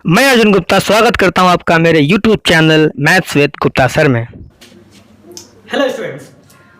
मैं अर्जुन गुप्ता स्वागत करता हूं आपका मेरे YouTube channel maths with Gupta sir में। हेलो स्टूडेंट्स,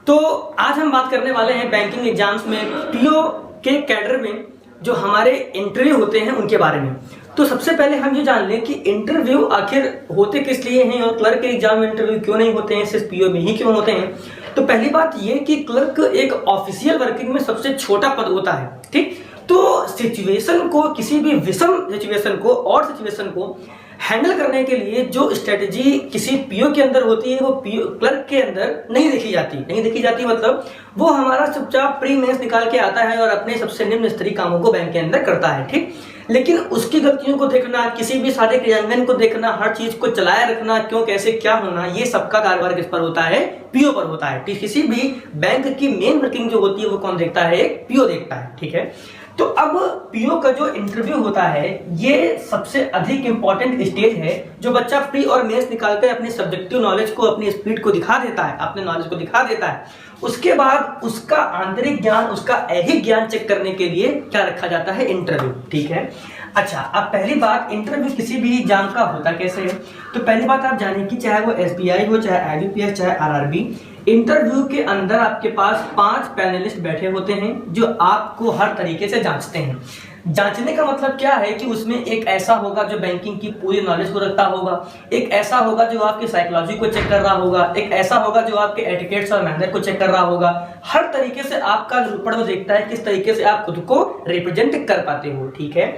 तो आज हम बात करने वाले हैं बैंकिंग एग्जाम्स में पीओ के कैडर में जो हमारे इंटरव्यू होते हैं उनके बारे में। तो सबसे पहले हम ये जान लें कि इंटरव्यू आखिर होते किस लिए हैं और क्लर्क के एग्जाम में इंटरव्यू क्यों नहीं होते हैं, सिर्फ पीओ में ही क्यों होते हैं। तो पहली बात ये कि क्लर्क एक ऑफिशियल वर्किंग में सबसे छोटा पद होता है, ठीक। तो सिचुएशन को, किसी भी विषम सिचुएशन को और सिचुएशन को हैंडल करने के लिए जो स्ट्रेटजी किसी पीओ के अंदर होती है वो पीओ क्लर्क के अंदर नहीं देखी जाती मतलब वो हमारा चुपचाप प्री मेंस निकाल के आता है और अपने सबसे निम्न स्तरीय कामों को बैंक के अंदर करता है, ठीक। लेकिन उसकी गलतियों को देखना, किसी भी सारे क्रियान्वयन को देखना, हर चीज को चलाए रखना, क्यों कैसे क्या होना, ये सबका कार्यभार किस पर होता है? पीओ पर होता है, ठीक। किसी भी बैंक की मेन वर्किंग जो होती है वो कौन देखता है? एक पीओ देखता है, ठीक है। तो अब पीओ का जो इंटरव्यू होता है ये सबसे अधिक इंपॉर्टेंट स्टेज है जो बच्चा प्री और मेंस निकालकर अपनी सब्जेक्टिव नॉलेज को, अपनी स्पीड को दिखा देता है, अपने नॉलेज को दिखा देता है। उसके बाद उसका आंतरिक ज्ञान, उसका ऐहिक ज्ञान चेक करने के लिए क्या रखा जाता है? इंटरव्यू, ठीक है। अच्छा, अब पहली बात, इंटरव्यू किसी भी एग्जाम का होता कैसे है? तो पहली बात आप जानें कि चाहे वो एसबीआई हो, चाहे आईबीपीएस, चाहे आरआरबी, इंटरव्यू के अंदर आपके पास 5 पैनलिस्ट बैठे होते हैं जो आपको हर तरीके से जांचते हैं। जांचने का मतलब क्या है कि उसमें एक ऐसा होगा जो बैंकिंग की पूरी नॉलेज को रखता होगा, एक ऐसा होगा जो आपकी साइकोलॉजी को चेक कर रहा होगा, एक ऐसा होगा जो आपके एटिकेट्स और मैनर को चेक कर रहा होगा। हर तरीके से आपका निरूपण वो देखता है किस तरीके से आप खुद को रिप्रेजेंट कर पाते हो, ठीक है।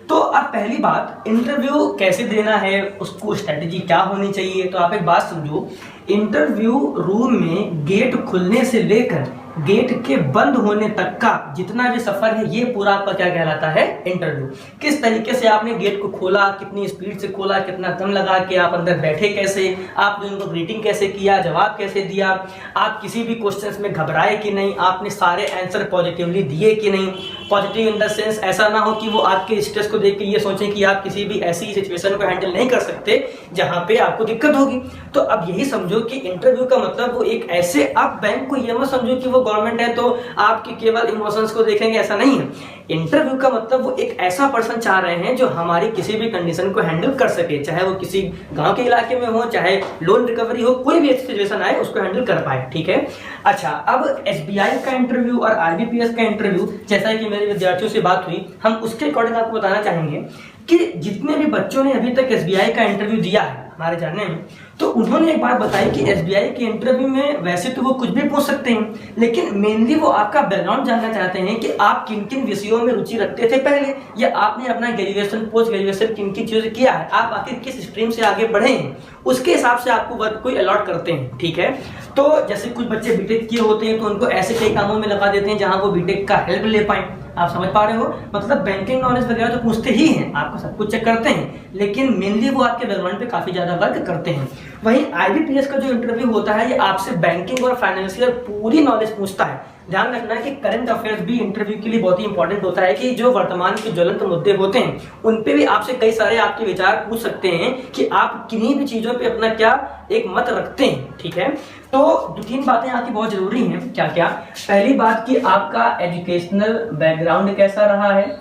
तो अब पहली बात, इंटरव्यू कैसे देना है, उसको स्ट्रेटेजी क्या होनी चाहिए। तो आप एक बात समझो, इंटरव्यू रूम में गेट खुलने से लेकर गेट के बंद होने तक का जितना भी सफर है ये पूरा आपका क्या कहलाता है? इंटरव्यू। किस तरीके से आपने गेट को खोला, कितनी स्पीड से खोला, कितना दम लगा के आप अंदर बैठे कैसे, आपने उनको ग्रीटिंग कैसे किया, जवाब कैसे दिया, आप किसी भी क्वेश्चंस में घबराए कि नहीं, आपने सारे आंसर पॉजिटिवली दिए कि नहीं। पॉजिटिव इन द सेंस ऐसा ना हो कि वो आपके स्ट्रेस को देख के ये सोचें कि आप किसी भी ऐसी सिचुएशन को हैंडल नहीं कर सकते जहां पे आपको दिक्कत होगी। तो अब यही समझो कि इंटरव्यू का मतलब वो एक ऐसे, आप बैंक को ये मत समझो कि वो गवर्नमेंट है तो आपके केवल इमोशंस को देखेंगे, ऐसा नहीं है। इंटरव्यू का मतलब वो एक ऐसा पर्सन चाह रहे हैं जो हमारी किसी भी कंडीशन को हैंडल कर सके, चाहे वो किसी गांव के इलाके में हो, चाहे लोन रिकवरी हो, कोई भी ऐसी सिचुएशन आए उसको हैंडल कर पाए, ठीक है। अच्छा, अब एसबीआई का इंटरव्यू और आईबीपीएस का इंटरव्यू, जैसा कि मेरे विद्यार्थियों से बात हुई, हम उसके अकॉर्डिंग आपको बताना चाहेंगे कि जितने भी बच्चों ने अभी तक एसबीआई का इंटरव्यू दिया है हमारे जानने में, तो उन्होंने एक बात बताई कि एसबीआई के इंटरव्यू में वैसे तो वो कुछ भी पूछ सकते हैं, लेकिन मेनली वो आपका बैकग्राउंड जानना चाहते हैं कि आप किन किन विषयों में रुचि रखते थे पहले, या आपने अपना ग्रेजुएशन, पोस्ट ग्रेजुएशन किन किन चीजों किया है, आप आखिर किस स्ट्रीम से आगे बढ़े हैं, उसके हिसाब से आपको वर्क को अलॉट करते हैं, ठीक है। तो जैसे कुछ बच्चे बीटेक किए होते हैं तो उनको ऐसे कई कामों में लगा देते हैं जहां वो बीटेक का हेल्प ले पाए। आप समझ पा रहे हो? मतलब बैंकिंग नॉलेज वगैरह तो पूछते ही हैं, आपको सब कुछ चेक करते हैं, लेकिन मेनली वो आपके बैकग्राउंड पे काफी ज्यादा वर्क करते हैं। वहीं आईबीपीएस का जो इंटरव्यू होता है ये आपसे बैंकिंग और फाइनेंशियल पूरी नॉलेज पूछता है। ध्यान रखना है कि करंट अफेयर्स भी इंटरव्यू के लिए बहुत ही इंपॉर्टेंट होता है कि जो वर्तमान के ज्वलंत मुद्दे होते हैं उन पे भी आपसे कई सारे आपके विचार पूछ सकते हैं कि आप किन्हीं भी चीजों पे अपना क्या एक मत रखते हैं, ठीक है। तो 2-3 बातें आपकी बहुत जरूरी हैं। क्या क्या? पहली बात कि आपका एजुकेशनल बैकग्राउंड कैसा रहा है,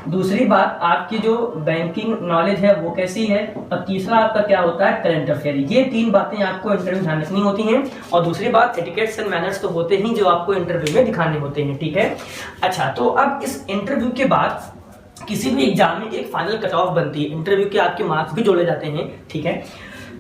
दूसरी बात आपकी जो बैंकिंग नॉलेज है वो कैसी है, और तीसरा आपका क्या होता है? Current affair. ये 3 बातें आपको इंटरव्यू ध्यान रखनी होती हैं, और दूसरी बात एटिकेट्स एंड मैनर्स तो होते ही जो आपको इंटरव्यू में दिखाने होते हैं, ठीक है। अच्छा, तो अब इस इंटरव्यू के बाद किसी भी एग्जाम में एक फाइनल कट ऑफ बनती है, इंटरव्यू के आपके मार्क्स भी जोड़े जाते हैं, ठीक है।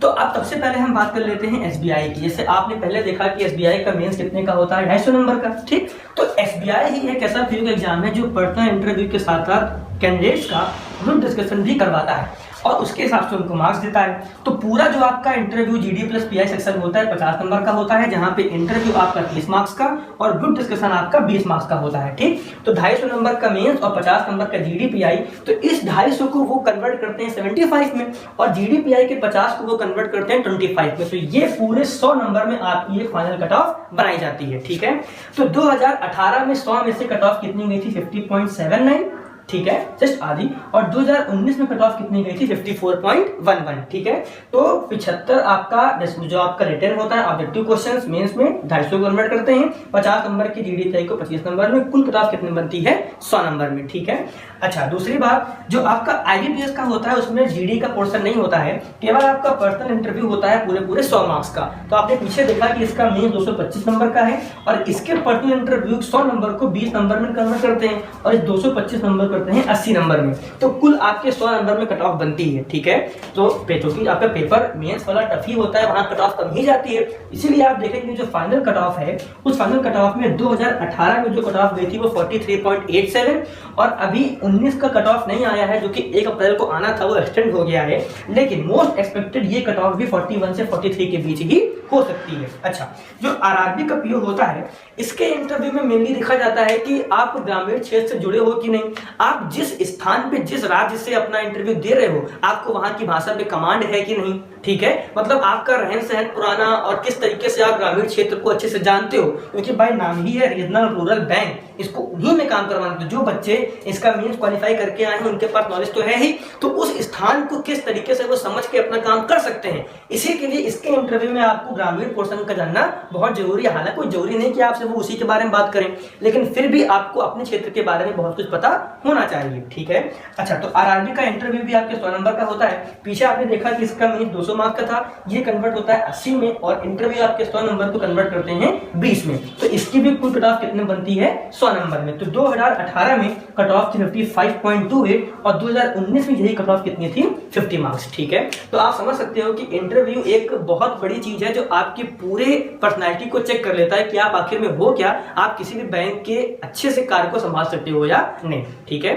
तो अब सबसे पहले हम बात कर लेते हैं एसबीआई की। जैसे आपने पहले देखा कि एसबीआई का मेंस कितने का होता है? 250 नंबर का, ठीक। तो एसबीआई ही एक ऐसा पीओ का एग्जाम है जो पर्सनल इंटरव्यू के साथ साथ कैंडिडेट्स का ग्रुप डिस्कशन भी करवाता है और उसके हिसाब से उनको मार्क्स देता है। तो पूरा जो आपका interview GD plus pi section होता है 50 नंबर का होता है, जहां पे इंटरव्यू आपका 30 मार्क्स का और ग्रुप डिस्कशन आपका 20 मार्क्स का होता है, ठीक। तो 250 नंबर का मेंस और 50 नंबर का जीडी पीआई, तो इस 250 को वो कन्वर्ट करते हैं 75 में, और जीडी पीआई के 50 को वो कन्वर्ट करते हैं 25 में। तो ये पूरे 100 नंबर में आपकी एक फाइनल कट ऑफ बनाई जाती है, ठीक है। तो 2018 में 100 में से कट ऑफ कितनी गई थी? 50.79, ठीक है, जस्ट आधी। और 2019 में कट ऑफ कितनी गई थी? 54.11, ठीक है। तो 75 आपका जो आपका रिटर्न होता है ऑब्जेक्टिव क्वेश्चंस मेंस में 250 कन्वर्ट करते हैं, 50 नंबर की जीडी तय को 25 नंबर में, कुल कट ऑफ कितनी बनती है? 100 नंबर में, ठीक है। अच्छा, दूसरी बात, जो आपका आईबीपीएस का होता है उसमें जीडी का पोर्शन नहीं होता है, केवल आपका पर्सनल इंटरव्यू होता है पूरे 100 मार्क्स का। तो आपने पीछे देखा कि इसका मेन 225 नंबर का है और इसके पर्सनल इंटरव्यू 100 नंबर को 20 नंबर में कन्वर्ट करते हैं और इस 225 नंबर करते हैं 80 नंबर में, तो कुल आपके 100 नंबर में कट ऑफ बनती है, ठीक है। तो क्योंकि आपका पेपर मेंस वाला टफ ही होता है, वहां कट ऑफ कम ही जाती है, इसीलिए आप देखेंगे जो फाइनल कट ऑफ है उस फाइनल कट ऑफ में 2018 में जो कट ऑफ गई थी वो 43.87 और अभी 19 का कट ऑफ नहीं आया है जो कि 1 अप्रैल को आना था, वो एक्सटेंड हो गया है, लेकिन मोस्ट एक्सपेक्टेड ये कट ऑफ भी 41 से 43 के बीच ही हो सकती है। अच्छा, जो आरआरबी का पीओ होता है इसके इंटरव्यू में मेनली देखा जाता है कि आप ग्रामीण क्षेत्र से जुड़े हो कि नहीं, आप जिस स्थान पे जिस राज्य से अपना इंटरव्यू दे रहे हो आपको वहां की भाषा पे कमांड है कि नहीं, ठीक है। मतलब आपका रहन सहन पुराना और किस तरीके से आप ग्रामीण क्षेत्र को अच्छे से जानते हो, क्योंकि भाई नाम ही है रीजनल रूरल बैंक, इसको उन्हीं में काम करवाना। जो बच्चे इसका मीन्स क्वालिफाई करके आए हैं उनके पास नॉलेज तो है ही, तो उस स्थान को किस तरीके से वो समझ के अपना काम कर सकते हैं, इसी के लिए इसके इंटरव्यू में आपको ग्रामीण पोर्शन का जानना बहुत जरूरी है। हालांकि कोई जरूरी नहीं कि आपसे वो उसी के बारे में बात करें, लेकिन फिर भी आपको अपने क्षेत्र के बारे में बहुत कुछ पता होना चाहिए, ठीक है। अच्छा, तो आरआरबी का इंटरव्यू भी आपके 100 नंबर का होता है। पीछे आपने देखा कि इसका मीन्स 200 मार्क्स का था, ये कन्वर्ट होता है 80 में और इंटरव्यू आपके 100 नंबर को कन्वर्ट करते हैं 20 में, तो इसकी भी कुल कट ऑफ कितने बनती है? 100 नंबर में। तो 2018 में कट ऑफ थी 55.28 और 2019 में यही कट ऑफ कितनी थी? 50 मार्क्स, ठीक है। तो आप समझ सकते हो कि इंटरव्यू एक बहुत बड़ी चीज है जो आपकी पूरे पर्सनालिटी को चेक कर लेता है कि आप आखिर में हो क्या, आप किसी भी बैंक के अच्छे से कार्य को संभाल सकते हो या नहीं, ठीक है।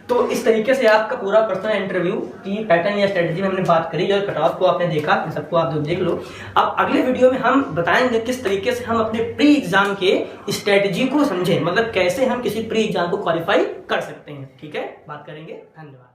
तो इस तरीके से आपका पूरा पर्सनल इंटरव्यू की पैटर्न या स्ट्रेटजी में हमने बात करी और कट ऑफ को आपने देखा, इन सबको आप देख लो। अब अगले वीडियो में हम बताएंगे किस तरीके से हम अपने प्री एग्जाम के स्ट्रेटजी को समझें, मतलब कैसे हम किसी प्री एग्जाम को क्वालिफाई कर सकते हैं, ठीक है। बात करेंगे। धन्यवाद।